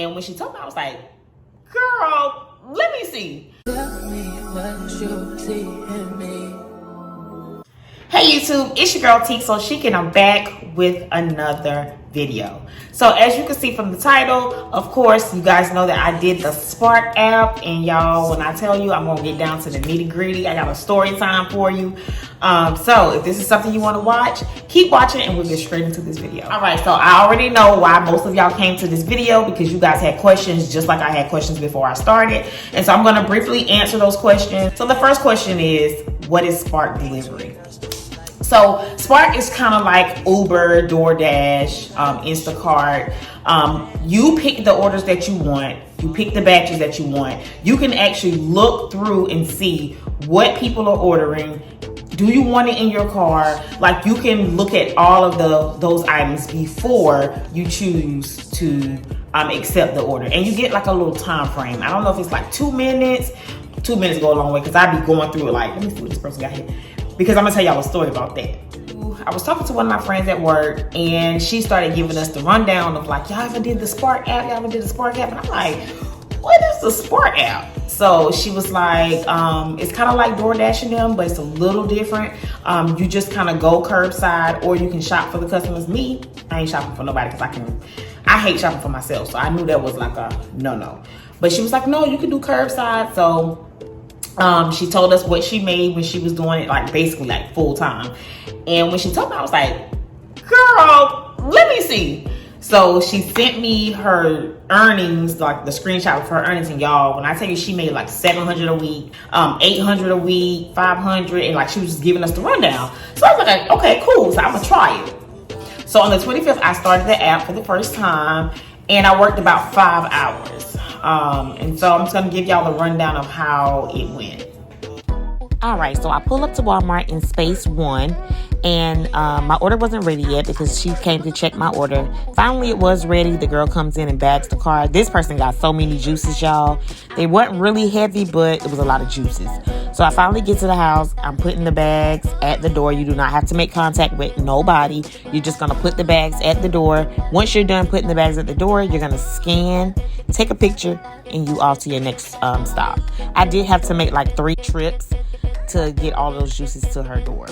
And when she told me, I was like, girl, let me see. Tell me what you see in me. Hey YouTube, it's your girl T, so chic, and I'm back with another video. So as you can see from the title, of course, you guys know that I did the Spark app, and y'all, when I tell you I'm gonna get down to the nitty gritty, I got a story time for you. So if this is something you want to watch, keep watching and we'll get straight into this video. All right, so I already know why most of y'all came to this video, because you guys had questions just like I had questions before I started. And so I'm gonna briefly answer those questions. So the first question is, what is Spark delivery? So Spark is kind of like Uber, DoorDash, Instacart. You pick the orders that you want. You pick the batches that you want. You can actually look through and see what people are ordering. Do you want it in your car? Like, you can look at all of those items before you choose to accept the order. And you get like a little time frame. I don't know if it's like 2 minutes. 2 minutes go a long way, because I be going through it like, let me see what this person got here. Because I'm gonna tell y'all a story about that. I was talking to one of my friends at work, and she started giving us the rundown of like, y'all ever did the Spark app? Y'all ever did the Spark app? And I'm like, what is the Spark app? So she was like, it's kind of like DoorDash and them, but it's a little different. You just kind of go curbside, or you can shop for the customers. Me, I ain't shopping for nobody, because I hate shopping for myself. So I knew that was like a no. But she was like, no, you can do curbside. So she told us what she made when she was doing it, like basically like full time. And when she told me, I was like, girl, let me see. So she sent me her earnings, like the screenshot of her earnings, and y'all, when I tell you she made like 700 a week, 800 a week, 500, and like she was just giving us the rundown. So I was like, okay, cool, so I'm gonna try it. So on the 25th, I started the app for the first time, and I worked about 5 hours. And so I'm just gonna give y'all the rundown of how it went. All right, so I pull up to Walmart in space 1, and my order wasn't ready yet because she came to check my order. Finally, it was ready. The girl comes in and bags the car. This person got so many juices, y'all. They weren't really heavy, but it was a lot of juices. So I finally get to the house. I'm putting the bags at the door. You do not have to make contact with nobody. You're just gonna put the bags at the door. Once you're done putting the bags at the door, you're gonna scan, take a picture, and you off to your next stop. I did have to make like 3 trips to get all those juices to her door.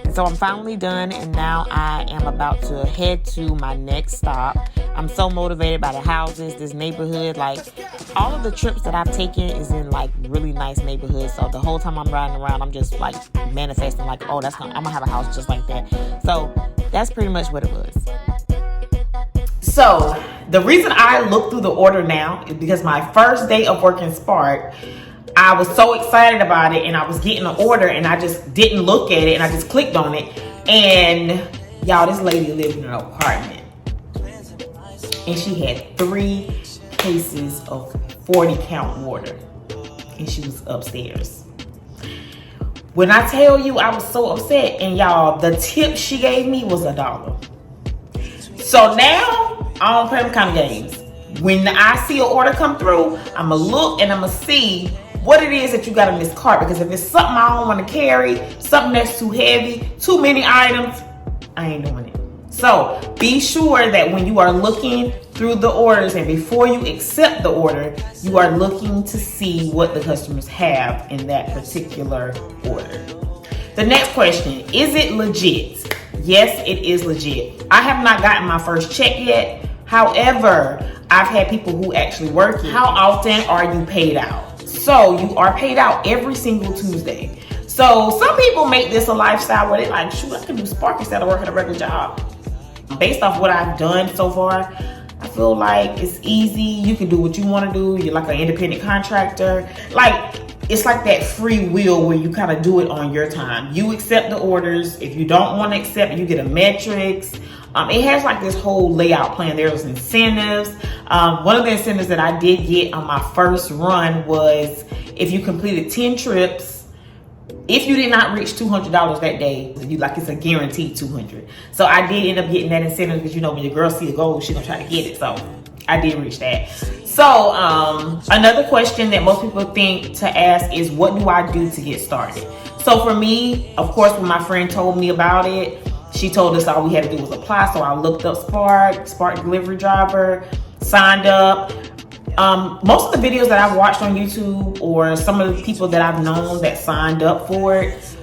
And so I'm finally done, and now I am about to head to my next stop. I'm so motivated by the houses, this neighborhood. Like, all of the trips that I've taken is in like really nice neighborhoods. So the whole time I'm riding around, I'm just like manifesting like, oh, I'm gonna have a house just like that. So that's pretty much what it was. So the reason I look through the order now is because my first day of working Spark, I was so excited about it, and I was getting an order, and I just didn't look at it, and I just clicked on it. And y'all, this lady lived in an apartment, and she had 3 cases of 40 count water, and she was upstairs. When I tell you, I was so upset. And y'all, the tip she gave me was $1. So now I don't play them kind of games. When I see an order come through, I'ma look and I'ma see what it is that you got in this cart, because if it's something I don't want to carry, something that's too heavy, too many items, I ain't doing it. So be sure that when you are looking through the orders, and before you accept the order, you are looking to see what the customers have in that particular order. The next question, is it legit? Yes, it is legit. I have not gotten my first check yet. However, I've had people who actually work it. How often are you paid out? So you are paid out every single Tuesday. So some people make this a lifestyle where they're like, shoot, I can do Spark instead of working a regular job. Based off what I've done so far, I feel like it's easy. You can do what you want to do. You're like an independent contractor. Like, it's like that free will where you kind of do it on your time. You accept the orders. If you don't want to accept, you get a metrics. It has like this whole layout plan. There's incentives. One of the incentives that I did get on my first run was if you completed 10 trips, if you did not reach $200 that day, it's a guaranteed 200. So I did end up getting that incentive, because you know, when your girl see a goal, she gonna try to get it. So I did reach that. So another question that most people think to ask is, what do I do to get started? So for me, of course, when my friend told me about it, she told us all we had to do was apply. So I looked up Spark delivery driver, signed up. Most of the videos that I've watched on YouTube, or some of the people that I've known that signed up for it,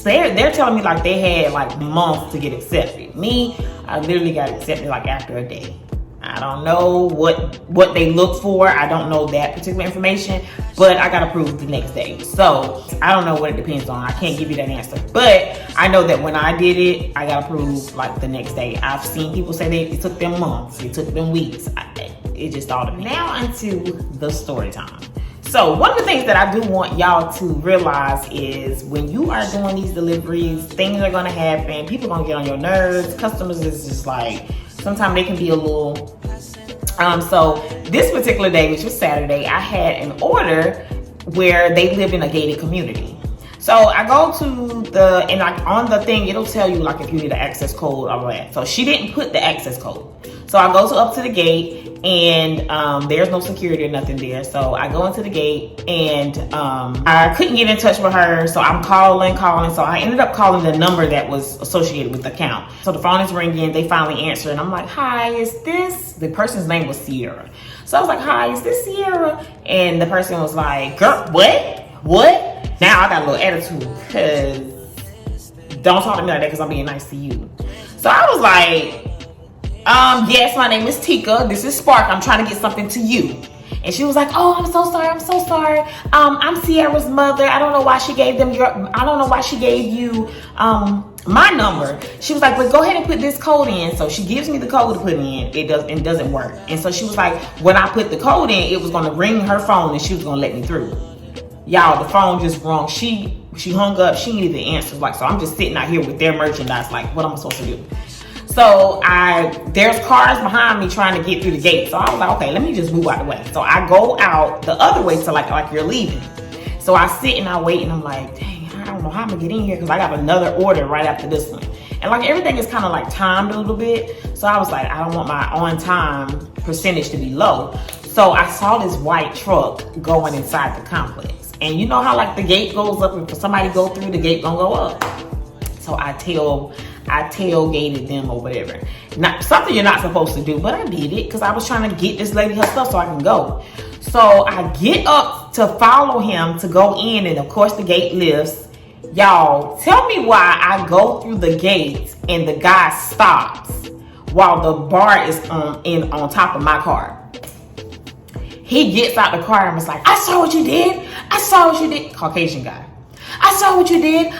they're telling me like they had like months to get accepted. Me, I literally got accepted like after a day. I don't know what they look for. I don't know that particular information, but I got approved the next day. So I don't know what it depends on. I can't give you that answer, but I know that when I did it, I got approved like the next day. I've seen people say it took them months, it took them weeks. It just all depends. Now onto the story time. So one of the things that I do want y'all to realize is when you are doing these deliveries, things are gonna happen. People are gonna get on your nerves. Customers is just like, sometimes they can be a little, so this particular day, which was Saturday, I had an order where they live in a gated community. So I go to and like on the thing, it'll tell you like if you need an access code, all that. So she didn't put the access code. So I go up to the gate, and there's no security or nothing there. So I go into the gate, and I couldn't get in touch with her. So I'm calling. So I ended up calling the number that was associated with the account. So the phone is ringing. They finally answer, and I'm like, "Hi, is this?" The person's name was Sierra. So I was like, "Hi, is this Sierra?" And the person was like, "Girl, what?" Now I got a little attitude, because don't talk to me like that, because I'm being nice to you. So I was like, yes, my name is Tika. This is Spark. I'm trying to get something to you. And she was like, "Oh, I'm so sorry. I'm Sierra's mother. I don't know why she gave you my number." She was like, "But go ahead and put this code in." So she gives me the code to put in. It doesn't work. And so she was like, when I put the code in, it was gonna ring her phone and she was gonna let me through. Y'all, the phone just rung. She hung up. She needed the answers. Like, so I'm just sitting out here with their merchandise. Like, what am I supposed to do? So there's cars behind me trying to get through the gate. So I was like, okay, let me just move out the way. So I go out the other way to like you're leaving. So I sit and I wait, and I'm like, dang, I don't know how I'm gonna get in here, because I got another order right after this one. And like everything is kind of like timed a little bit. So I was like, I don't want my on time percentage to be low. So I saw this white truck going inside the complex. And you know how like the gate goes up, and for somebody to go through, the gate gonna go up. So I tailgated them or whatever. Not something you're not supposed to do, but I did it because I was trying to get this lady her stuff so I can go. So I get up to follow him to go in, and of course the gate lifts. Y'all, tell me why I go through the gate and the guy stops while the bar is on top of my car. He gets out the car and was like, "I saw what you did. Caucasian guy. "I saw what you did.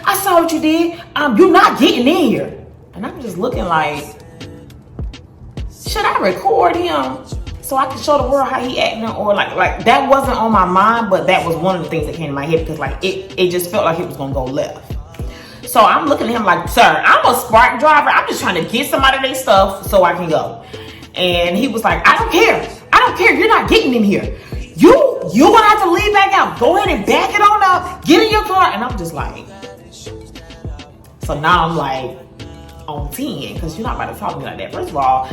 You're not getting in here." And I'm just looking like, should I record him so I can show the world how he acting? Or like that wasn't on my mind, but that was one of the things that came to my head, because like it just felt like it was gonna go left. So I'm looking at him like, "Sir, I'm a Spark driver. I'm just trying to get somebody their stuff so I can go." And he was like, I don't care. You're not getting in here. You're gonna have to leave back out. Go ahead and back it on up. Get in your car." And I'm just like, so now I'm like on 10, because you're not about to talk to me like that. First of all,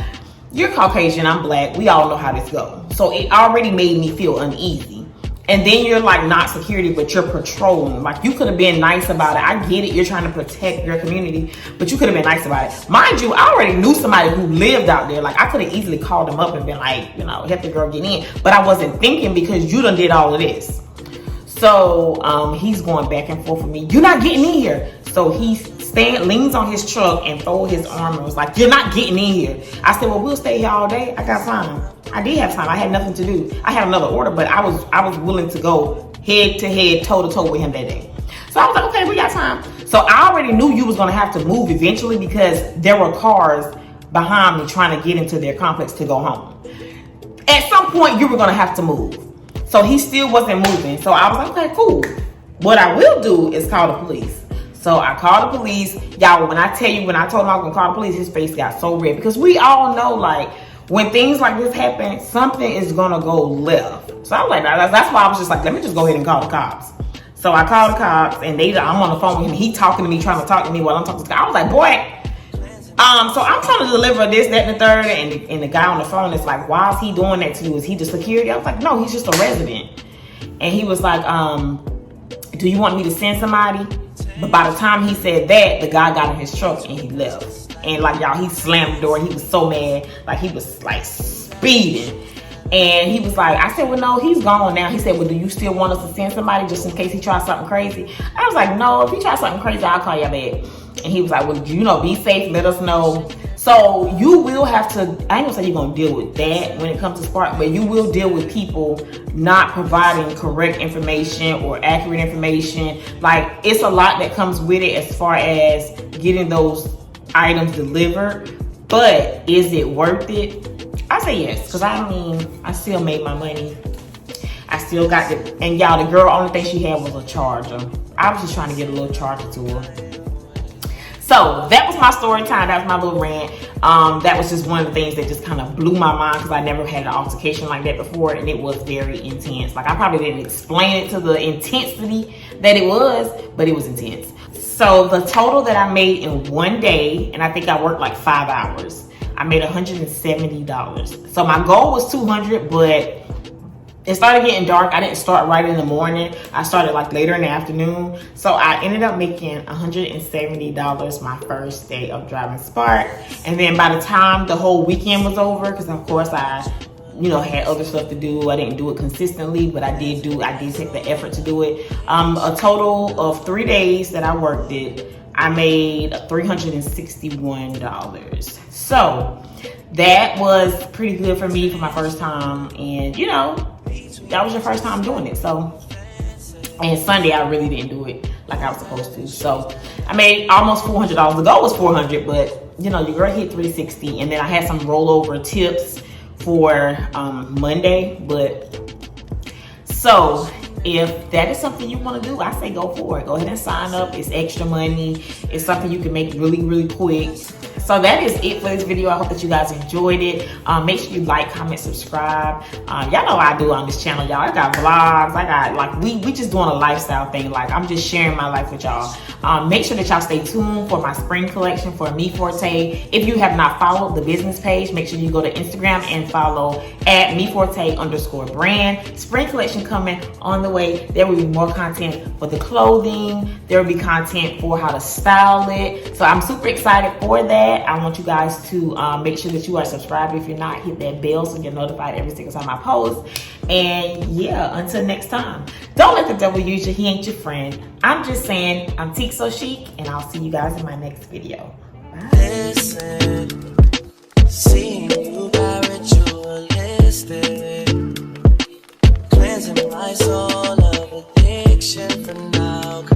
you're Caucasian, I'm black. We all know how this goes. So it already made me feel uneasy. And then you're like not security, but you're patrolling. Like, you could have been nice about it. I get it. You're trying to protect your community, but you could have been nice about it. Mind you, I already knew somebody who lived out there. Like, I could have easily called them up and been like, help the girl get in. But I wasn't thinking, because you done did all of this. So he's going back and forth with me. "You're not getting in here." So he leans on his truck and fold his arm and was like, "You're not getting in here." I said, "Well, we'll stay here all day. I got time." I did have time. I had nothing to do. I had another order, but I was willing to go head to head, toe to toe with him that day. So I was like, okay, we got time. So I already knew you was gonna have to move eventually, because there were cars behind me trying to get into their complex to go home. At some point, you were gonna have to move. So he still wasn't moving. So I was like, okay, cool. What I will do is call the police. So I called the police. Y'all, when I told him I was gonna call the police, his face got so red, because we all know, like, when things like this happen, something is gonna go left. So I was like, that's why I was just like, let me just go ahead and call the cops. So I called the cops, and I'm on the phone with him. He talking to me, trying to talk to me while I'm talking to the guy. I was like, boy, so I'm trying to deliver this, that, and the third, and the guy on the phone is like, why is he doing that to you? Is he the security? I was like, no, he's just a resident. And he was like, do you want me to send somebody? But by the time he said that, the guy got in his truck and he left. And like, y'all, he slammed the door. He was so mad. Like, he was like speeding. And he was like, I said, well, no, he's gone now. He said, well, do you still want us to send somebody just in case he tries something crazy? I was like, no, if he tries something crazy, I'll call y'all back. And he was like, well, you know, be safe, let us know. So you will have to, I ain't gonna say you're gonna deal with that when it comes to Spark, but you will deal with people not providing correct information or accurate information. Like, it's a lot that comes with it as far as getting those items delivered, but is it worth it? I say yes, because I mean, I still made my money. I still got the, and y'all, the girl, only thing she had was a charger. I was just trying to get a little charger to her. So that was my story time. That was my little rant. That was just one of the things that just kind of blew my mind because I never had an altercation like that before, and it was very intense. Like, I probably didn't explain it to the intensity that it was, but it was intense. So the total that I made in one day, and I think I worked like 5 hours, I made $170. So my goal was 200, but it started getting dark. I didn't start right in the morning. I started like later in the afternoon. So I ended up making $170 my first day of driving Spark. And then by the time the whole weekend was over, because of course I, you know, had other stuff to do. I didn't do it consistently, but I did take the effort to do it. A total of 3 days that I worked it, I made $361. So that was pretty good for me for my first time. And you know, that was your first time doing it. So, and Sunday I really didn't do it like I was supposed to. So I made almost $400. The goal was 400, but you know, your girl hit 360. And then I had some rollover tips for Monday. But so if that is something you want to do, I say go for it. Go ahead and sign up. It's extra money. It's something you can make really, really quick. So that is it for this video. I hope that you guys enjoyed it. Make sure you like, comment, subscribe. Y'all know what I do on this channel, y'all. I got vlogs. I got, like, we just doing a lifestyle thing. Like, I'm just sharing my life with y'all. Make sure that y'all stay tuned for my spring collection for Me Forte. If you have not followed the business page, make sure you go to Instagram and follow at MeForte_brand. Spring collection coming on the way. There will be more content for the clothing. There will be content for how to style it. So I'm super excited for that. I want you guys to make sure that you are subscribed. If you're not, hit that bell so you're notified every single time I post. And yeah, until next time, don't let the devil use you. He ain't your friend. I'm just saying, I'm Teak So Chic, and I'll see you guys in my next video. Bye. Listen, seeing you by ritualistic, cleansing my soul of addiction for now.